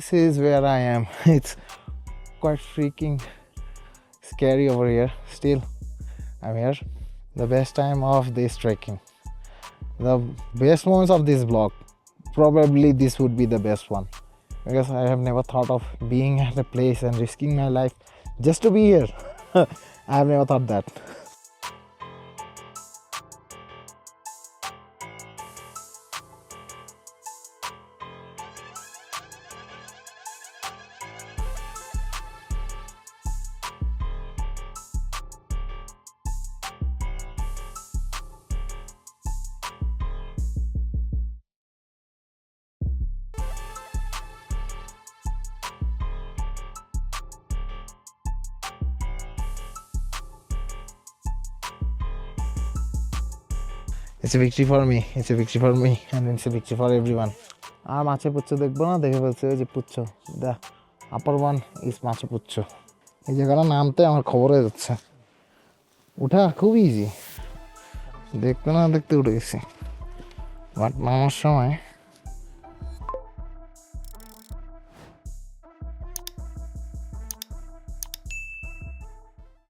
This is where I am. It's quite freaking scary over here. Still, I'm here. The best time of this trekking. The best moments of this vlog. Probably this would be the best one. Because I have never thought of being at a place and risking my life just to be here. I have never thought that. It's a victory for me. It's a victory for me, and it's a victory for everyone. আর মাছে পুচ্ছ দেখবো না, দেখে বলছে যে পুচ্ছ দা আপার one is মাছে পুচ্ছ। এই জায়গাটা নামতে আমার খবর হয়ে যাচ্ছে। ওঠা খুব ইজি, দেখতে না দেখতে উঠে গেছি, বাট নামার সময়